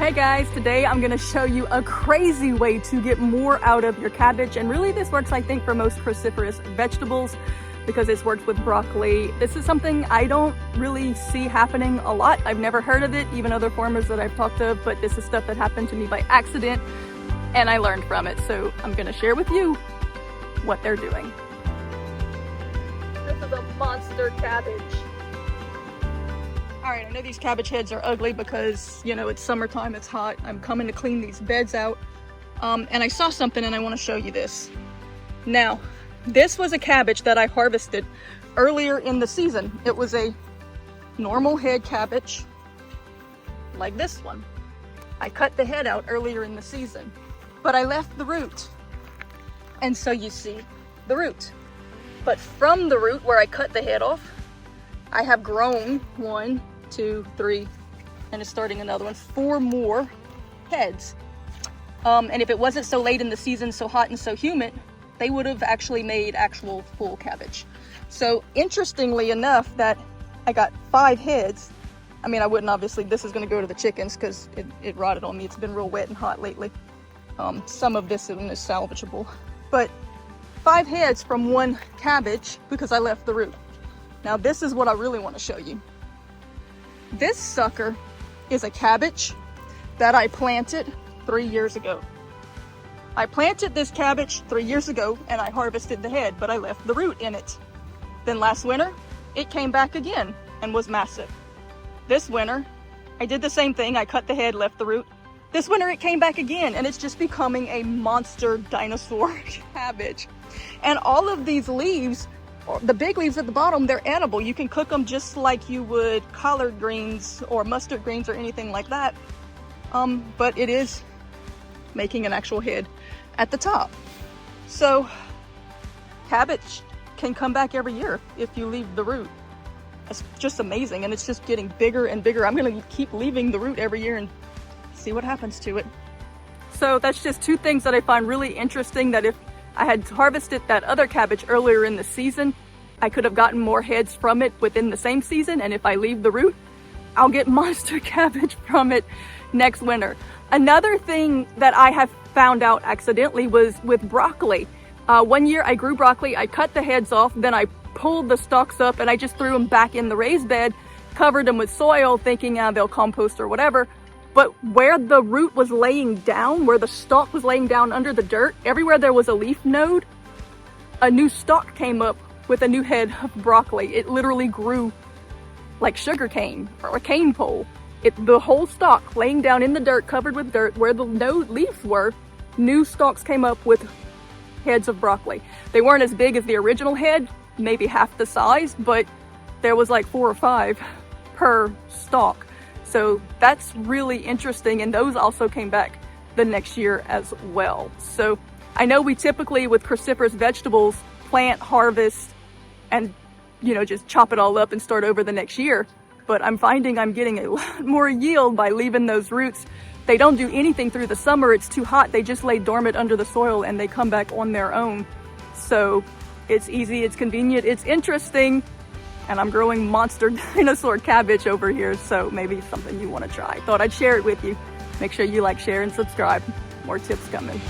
Hey guys, today I'm going to show you a crazy way to get more out of your cabbage, and really this works I think for most cruciferous vegetables because it's worked with broccoli. This is something I don't really see happening a lot. I've never heard of it, even other farmers that I've talked to, but this is stuff that happened to me by accident and I learned from it, so I'm going to share with you what they're doing. This is a monster cabbage. Alright, I know these cabbage heads are ugly because, you know, it's summertime, it's hot. I'm coming to clean these beds out. And I saw something and I want to show you this. Now, this was a cabbage that I harvested earlier in the season. It was a normal head cabbage, like this one. I cut the head out earlier in the season, but I left the root. And so you see the root. But from the root where I cut the head off, I have grown 1, 2, 3, and it's starting another one, 4 more heads. And if it wasn't so late in the season, so hot and so humid, they would have actually made actual full cabbage. So interestingly enough, that I got 5 heads. I mean, I wouldn't obviously, this is gonna go to the chickens because it rotted on me. It's been real wet and hot lately. Some of this is salvageable, but 5 heads from 1 cabbage because I left the root. Now this is what I really want to show you. This sucker is a cabbage that I planted 3 years ago. I planted this cabbage 3 years ago and I harvested the head, but I left the root in it. Then last winter, it came back again and was massive. This winter, I did the same thing. I cut the head, left the root. This winter it came back again and it's just becoming a monster dinosaur cabbage. And all of these leaves, the big leaves at the bottom, they're edible. You can cook them just like you would collard greens or mustard greens or anything like that. But it is making an actual head at the top. So cabbage can come back every year if you leave the root. It's just amazing, and it's just getting bigger and bigger. I'm gonna keep leaving the root every year and see what happens to it. So that's just 2 things that I find really interesting, that if I had harvested that other cabbage earlier in the season, I could have gotten more heads from it within the same season, and if I leave the root, I'll get monster cabbage from it next winter. Another thing that I have found out accidentally was with broccoli. One year I grew broccoli, I cut the heads off, then I pulled the stalks up and I just threw them back in the raised bed, covered them with soil thinking they'll compost or whatever. But where the root was laying down, where the stalk was laying down under the dirt, everywhere there was a leaf node, a new stalk came up with a new head of broccoli. It literally grew like sugar cane or a cane pole. The whole stalk laying down in the dirt, covered with dirt, where the no leaves were, new stalks came up with heads of broccoli. They weren't as big as the original head, maybe half the size, but there was like 4 or 5 per stalk. So that's really interesting, and those also came back the next year as well. So I know we typically with cruciferous vegetables plant, harvest, and just chop it all up and start over the next year. But I'm finding I'm getting a lot more yield by leaving those roots. They don't do anything through the summer. It's too hot. They just lay dormant under the soil and they come back on their own. So it's easy, it's convenient, it's interesting. And I'm growing monster dinosaur cabbage over here, so maybe it's something you want to try. Thought I'd share it with you. Make sure you like, share, and subscribe. More tips coming.